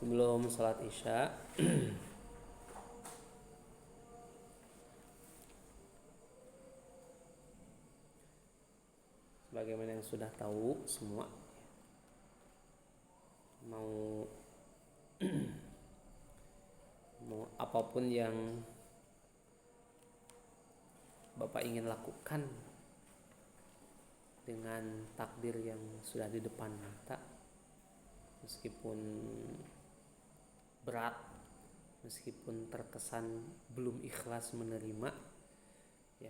sebelum sholat isya sebagaimana yang sudah tahu semua, mau mau apapun yang Bapak ingin lakukan dengan takdir yang sudah di depan mata, meskipun berat, meskipun terkesan belum ikhlas menerima, ya,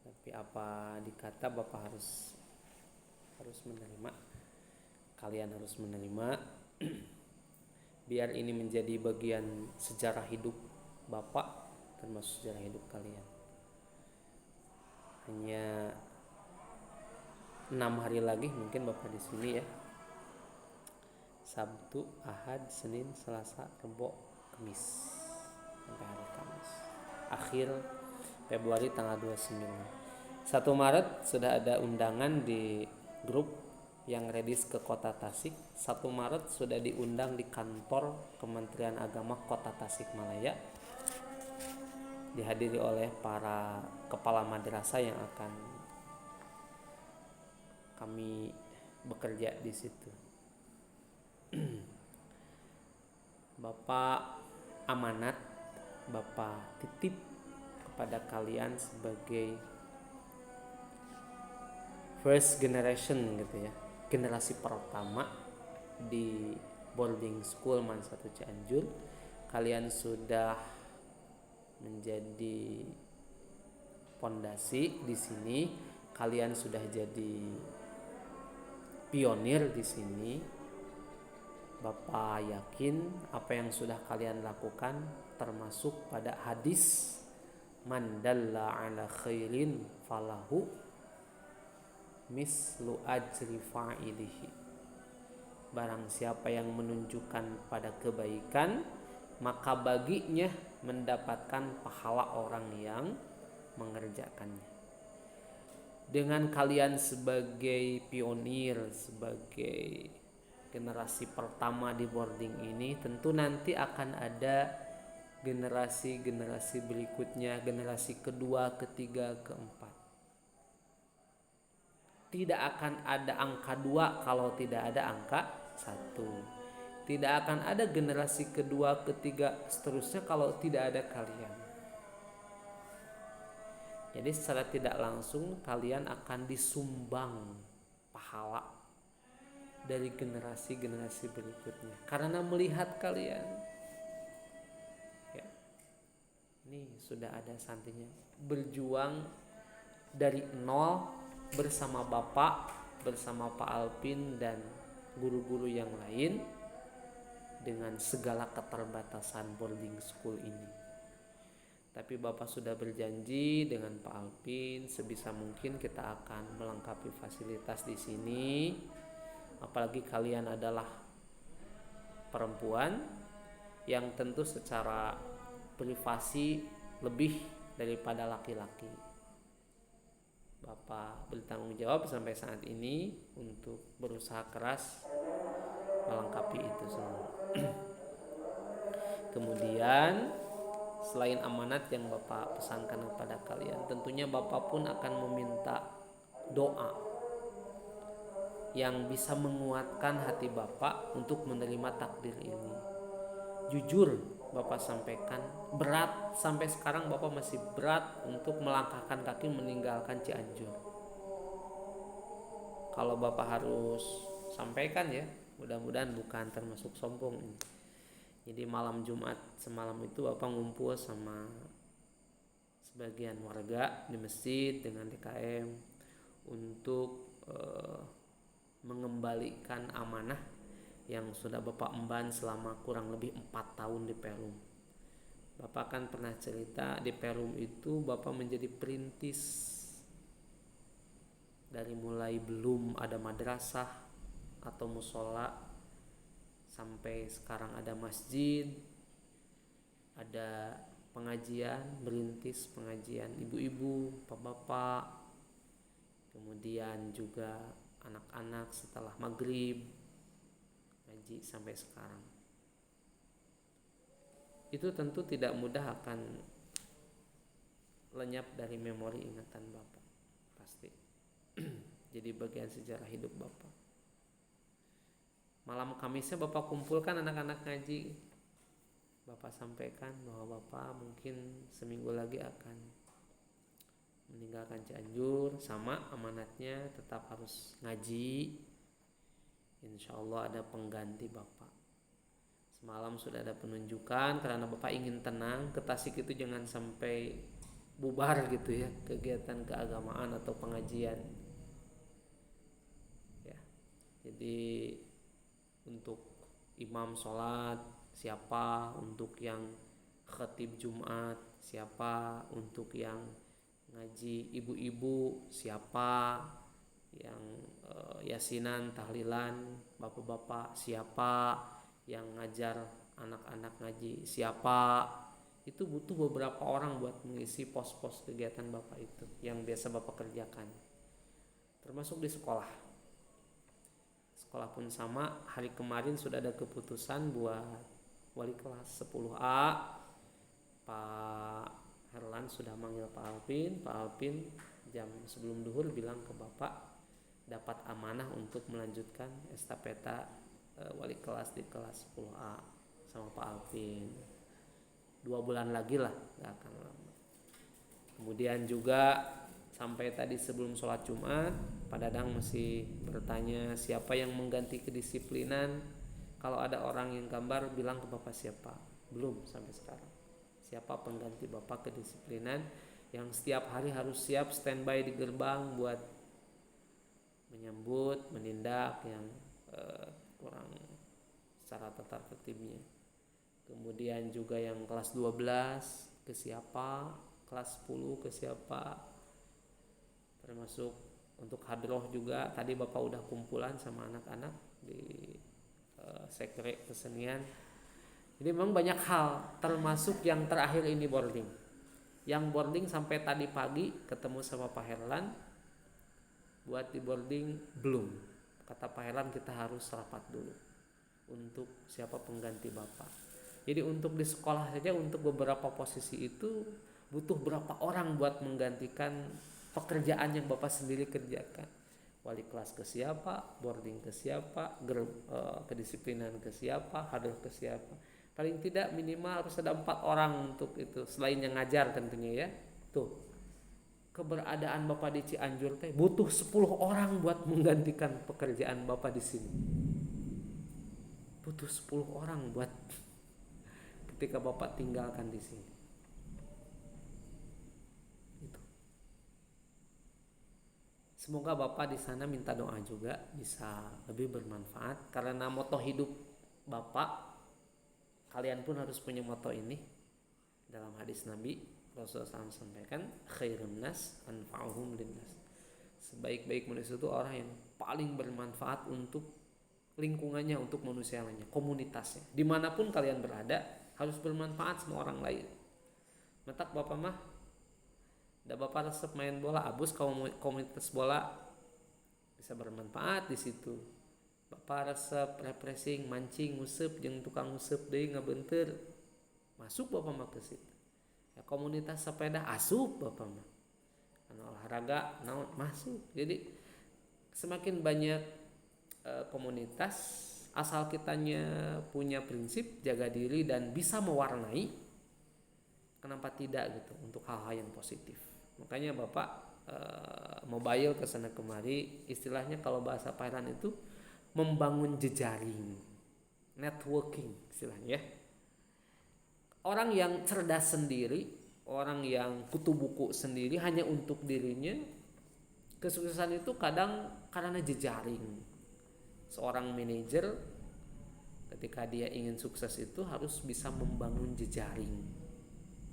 tapi apa dikata Bapak harus menerima, kalian harus menerima, biar ini menjadi bagian sejarah hidup Bapak, termasuk sejarah hidup kalian. Hanya 6 hari lagi mungkin Bapak di sini ya. Sabtu, Ahad, Senin, Selasa, Rabu, Kamis, sampai hari Kamis. Akhir Februari tanggal 29. 1 Maret sudah ada undangan di grup yang redis ke Kota Tasik. 1 Maret sudah diundang di kantor Kementerian Agama Kota Tasikmalaya, dihadiri oleh para kepala madrasah yang akan kami bekerja di situ. Bapak amanat, Bapak titip kepada kalian sebagai first generation gitu ya, generasi pertama di boarding school MAN 1 Cianjur. Kalian sudah menjadi pondasi di sini, kalian sudah jadi pionir di sini. Bapak yakin apa yang sudah kalian lakukan, termasuk pada hadis man dalla ala khairin falahu mislu ajri fa'ilihi. Barang siapa yang menunjukkan pada kebaikan, maka baginya mendapatkan pahala orang yang mengerjakannya. Dengan kalian sebagai pionir, sebagai generasi pertama di boarding ini, tentu nanti akan ada generasi-generasi berikutnya, generasi kedua, ketiga, keempat. Tidak akan ada angka 2 kalau tidak ada angka 1. Tidak akan ada generasi kedua, ketiga, seterusnya kalau tidak ada kalian. Jadi secara tidak langsung kalian akan disumbang pahala dari generasi-generasi berikutnya karena melihat kalian, ya, ini sudah ada santrinya berjuang dari nol bersama Bapak, bersama Pak Alpin dan guru-guru yang lain dengan segala keterbatasan boarding school ini. Tapi Bapak sudah berjanji dengan Pak Alpin sebisa mungkin kita akan melengkapi fasilitas di sini. Apalagi kalian adalah perempuan yang tentu secara privasi lebih daripada laki-laki. Bapak bertanggung jawab sampai saat ini untuk berusaha keras melengkapi itu semua. Kemudian selain amanat yang Bapak pesankan kepada kalian, tentunya Bapak pun akan meminta doa yang bisa menguatkan hati Bapak untuk menerima takdir ini. Jujur Bapak sampaikan, berat sampai sekarang Bapak masih berat untuk melangkahkan kaki meninggalkan Cianjur. Kalau Bapak harus sampaikan ya, mudah-mudahan bukan termasuk sombong ini. Jadi malam Jumat semalam itu Bapak ngumpul sama sebagian warga di masjid dengan DKM untuk mengembalikan amanah yang sudah Bapak emban selama kurang lebih 4 tahun di Perum. Bapak kan pernah cerita di Perum itu Bapak menjadi perintis dari mulai belum ada madrasah atau musola sampai sekarang ada masjid, ada pengajian, merintis pengajian ibu-ibu, bapak-bapak, kemudian juga anak-anak setelah maghrib ngaji sampai sekarang. itu tentu tidak mudah akan lenyap dari memori ingatan Bapak, pasti. Jadi bagian sejarah hidup Bapak. Malam Kamisnya Bapak kumpulkan anak-anak ngaji, Bapak sampaikan bahwa Bapak mungkin seminggu lagi akan meninggalkan Cianjur, sama amanatnya tetap harus ngaji. Insya Allah ada pengganti Bapak. Semalam sudah ada penunjukan, karena Bapak ingin tenang, ke Tasik itu jangan sampai bubar gitu ya, kegiatan keagamaan atau pengajian ya. Jadi untuk imam sholat siapa, untuk yang khatib Jumat siapa, untuk yang ngaji ibu-ibu siapa, yang yasinan tahlilan bapak-bapak siapa, yang ngajar anak-anak ngaji siapa. Itu butuh beberapa orang buat mengisi pos-pos kegiatan Bapak itu yang biasa Bapak kerjakan, termasuk di sekolah. Sekolah pun sama, hari kemarin sudah ada keputusan buat wali kelas 10A. Pak Herlan sudah manggil Pak Alpin jam sebelum duhur bilang ke Bapak dapat amanah untuk melanjutkan estafeta wali kelas di kelas 10A sama Pak Alpin. 2 bulan lagi lah, gak akan lama. Kemudian juga sampai tadi sebelum sholat Jumat, Pak Dadang masih bertanya siapa yang mengganti kedisiplinan. Kalau ada orang yang gambar bilang ke Bapak siapa. Belum sampai sekarang. Siapa pengganti Bapak kedisiplinan yang setiap hari harus siap standby di gerbang buat menyambut, menindak yang kurang secara tata tertibnya. Kemudian juga yang kelas 12 ke siapa, kelas 10 ke siapa, termasuk untuk hadroh juga. Tadi Bapak udah kumpulan sama anak-anak di sekre kesenian. Jadi memang banyak hal, termasuk yang terakhir ini boarding. Yang boarding sampai tadi pagi ketemu sama Pak Herlan, buat di boarding belum. Kata Pak Herlan kita harus rapat dulu untuk siapa pengganti Bapak. Jadi untuk di sekolah saja untuk beberapa posisi itu butuh berapa orang buat menggantikan pekerjaan yang Bapak sendiri kerjakan. Wali kelas ke siapa, boarding ke siapa, kedisiplinan ke siapa, hadir ke siapa. Paling tidak minimal harus ada 4 orang untuk itu, selain yang ngajar tentunya ya. Tuh, keberadaan Bapak di Cianjur teh butuh 10 orang buat menggantikan pekerjaan Bapak di sini. Butuh 10 orang buat ketika Bapak tinggalkan di sini. Itu. Semoga Bapak di sana minta doa juga bisa lebih bermanfaat, karena moto hidup Bapak, kalian pun harus punya moto ini. Dalam hadis Nabi Rasulullah SAW sampaikan, khairun nas anfa'uhum linnas. Sebaik-baik manusia itu orang yang paling bermanfaat untuk lingkungannya, untuk manusia lainnya, komunitasnya. Dimanapun kalian berada harus bermanfaat sama orang lain. Matak Bapak mah da Bapak resep main bola, abus komunitas bola bisa bermanfaat di situ. Bapak resep refreshing, mancing, nguseup jeung tukang nguseup deui ngabeunteur, masuk Bapak mah ke situ. Ya, komunitas sepeda asup Bapak mah. Anu olahraga naon masuk. Jadi semakin banyak komunitas, asal kitanya punya prinsip jaga diri dan bisa mewarnai, kenapa tidak gitu, untuk hal-hal yang positif. Makanya Bapak mobile kesana kemari, istilahnya kalau bahasa Pairan itu membangun jejaring, networking istilahnya ya. Orang yang cerdas sendiri, orang yang kutu buku sendiri hanya untuk dirinya, kesuksesan itu kadang karena jejaring. Seorang manajer ketika dia ingin sukses itu harus bisa membangun jejaring,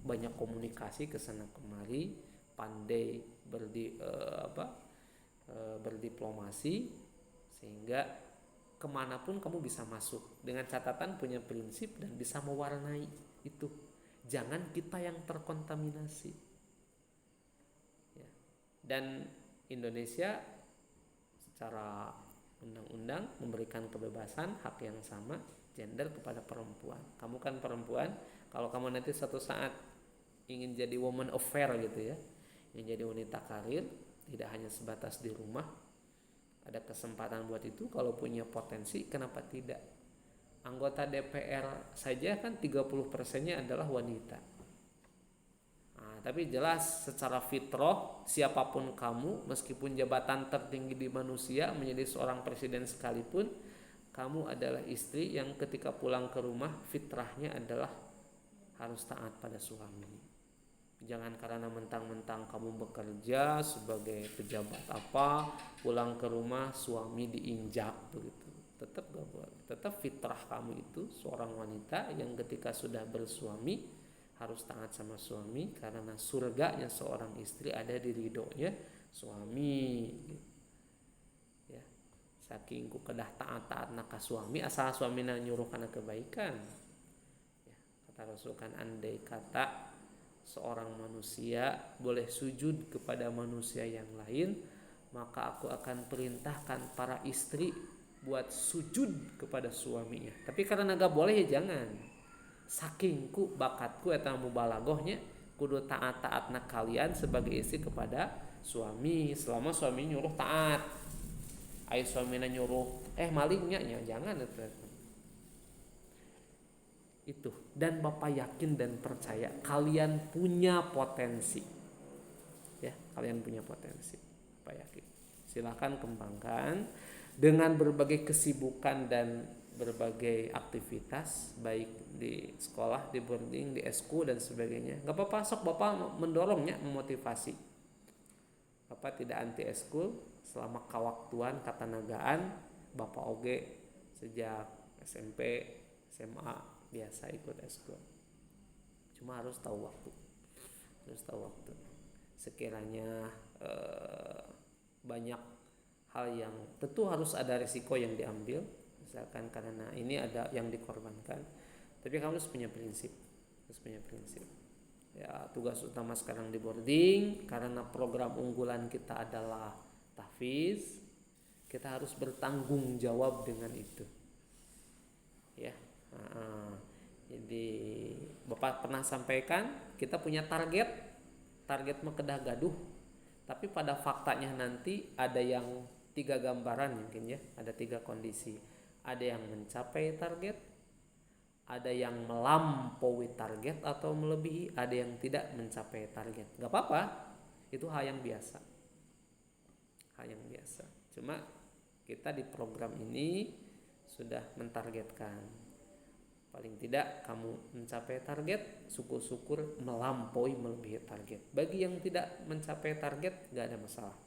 banyak komunikasi kesana kemari, pandai berdiplomasi, sehingga kemanapun kamu bisa masuk dengan catatan punya prinsip dan bisa mewarnai itu. Jangan kita yang terkontaminasi ya. Dan Indonesia secara Undang-undang memberikan kebebasan, hak yang sama gender kepada perempuan. Kamu kan perempuan, kalau kamu nanti suatu saat ingin jadi woman of fair gitu ya, ingin jadi wanita karir, tidak hanya sebatas di rumah, ada kesempatan buat itu. Kalau punya potensi, kenapa tidak? Anggota DPR saja kan 30%-nya adalah wanita. Nah, tapi jelas secara fitrah siapapun kamu, meskipun jabatan tertinggi di manusia menjadi seorang presiden sekalipun, kamu adalah istri yang ketika pulang ke rumah fitrahnya adalah harus taat pada suami. Jangan karena mentang-mentang kamu bekerja sebagai pejabat apa, pulang ke rumah suami diinjak begitu. Tetap gak boleh. Tetap fitrah kamu itu seorang wanita yang ketika sudah bersuami harus taat sama suami, karena surganya seorang istri ada di ridhonya suami. Ya, saking ku kedah taat naka suami, asal suamina nyuruh kana kebaikan. Ya, kata Rasul kan, andai kata seorang manusia boleh sujud kepada manusia yang lain, maka aku akan perintahkan para istri buat sujud kepada suaminya. Tapi karena gak boleh ya jangan. Sakingku bakatku eta mubalaghahnya kudu taat-taatna kalian sebagai istri kepada suami, selama suami nyuruh taat. Ai suamina nyuruh malingnya jangan itu. Dan Bapak yakin dan percaya kalian punya potensi. Ya, kalian punya potensi. Bapak yakin. Silakan kembangkan dengan berbagai kesibukan dan berbagai aktivitas, baik di sekolah, di boarding, di esku dan sebagainya. Gak apa-apa, sok Bapak mendorongnya, memotivasi. Bapak tidak anti eskul selama kawaktuan katanagaan. Bapak oge sejak SMP, SMA biasa ikut eskul. Cuma harus tahu waktu. Sekiranya banyak hal yang tentu harus ada risiko yang diambil. Misalkan karena ini ada yang dikorbankan, tapi kamu harus punya prinsip. Ya, tugas utama sekarang di boarding, karena program unggulan kita adalah tahfiz, kita harus bertanggung jawab dengan itu. Ya, jadi Bapak pernah sampaikan kita punya target mah kedah gaduh, tapi pada faktanya nanti ada yang 3 gambaran mungkin ya, ada 3 kondisi. Ada yang mencapai target, ada yang melampaui target atau melebihi, ada yang tidak mencapai target. Gak apa-apa, itu hal yang biasa. Cuma kita di program ini sudah mentargetkan, paling tidak kamu mencapai target, syukur-syukur melampaui melebihi target. Bagi yang tidak mencapai target gak ada masalah.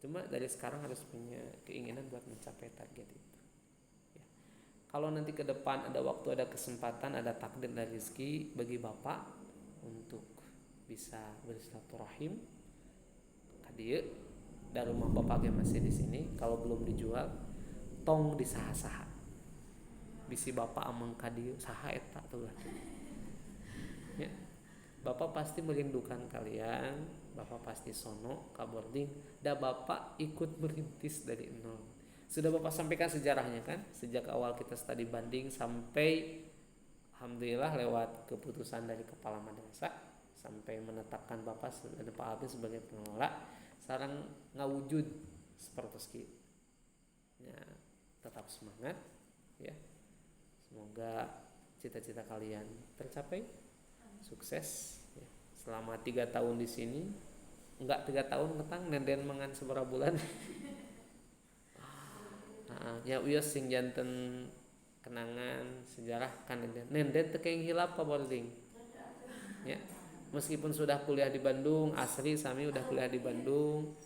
Cuma dari sekarang harus punya keinginan buat mencapai target itu. Kalau nanti ke depan ada waktu, ada kesempatan, ada takdir dan rezeki bagi Bapak untuk bisa bersilaturahim, kadieu dari rumah Bapak yang masih di sini, kalau belum dijual, tong disaha-saha. Bisi Bapak ameng kadieu saha eta tuh. Ya. Bapak pasti merindukan kalian, Bapak pasti sono ka boarding, da Bapak ikut merintis dari nol. Sudah Bapak sampaikan sejarahnya kan, sejak awal kita studi banding sampai alhamdulillah lewat keputusan dari kepala madrasah sampai menetapkan Bapak dan Pak Alvin sebagai pengelola, sekarang ngawujud seperti ya, tetap semangat ya. Semoga cita-cita kalian tercapai, sukses ya. Selama 3 tahun di sini, enggak 3 tahun ketang nenden mangan seberapa bulan. Ya uyos sing janten kenangan sejarah kan nenden teu keeng hilap ka boarding. Ya. Meskipun sudah kuliah di Bandung, asli sami udah kuliah di Bandung.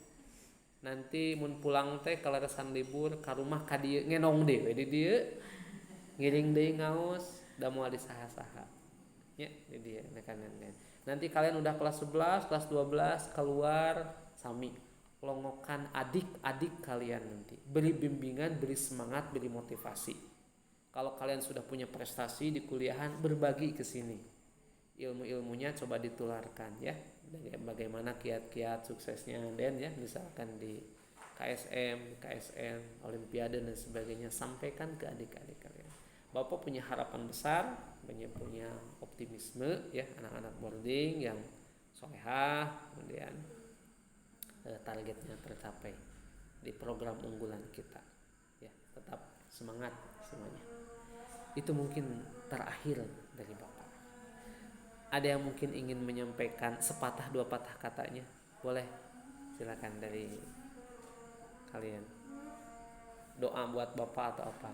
Nanti mun pulang teh kalaresan libur ka rumah ka dieu ngenong dewe di dieu. Ngiring deui ngaos da moal disaha-saha. Ya, di dieu nenden. Nanti kalian udah kelas 11, kelas 12 keluar sami longokan adik-adik kalian nanti. Beri bimbingan, beri semangat, beri motivasi. Kalau kalian sudah punya prestasi di kuliahan, berbagi ke sini. Ilmu-ilmunya coba ditularkan ya. Bagaimana kiat-kiat suksesnya dan ya misalkan di KSM, KSN, Olimpiade dan sebagainya, sampaikan ke adik-adik kalian. Bapak punya harapan besar, punya optimisme ya, anak-anak boarding yang solehah, kemudian targetnya tercapai di program unggulan kita. Ya, tetap semangat semuanya. Itu mungkin terakhir dari Bapak. Ada yang mungkin ingin menyampaikan sepatah dua patah katanya? Boleh, silakan dari kalian. Doa buat Bapak atau apa?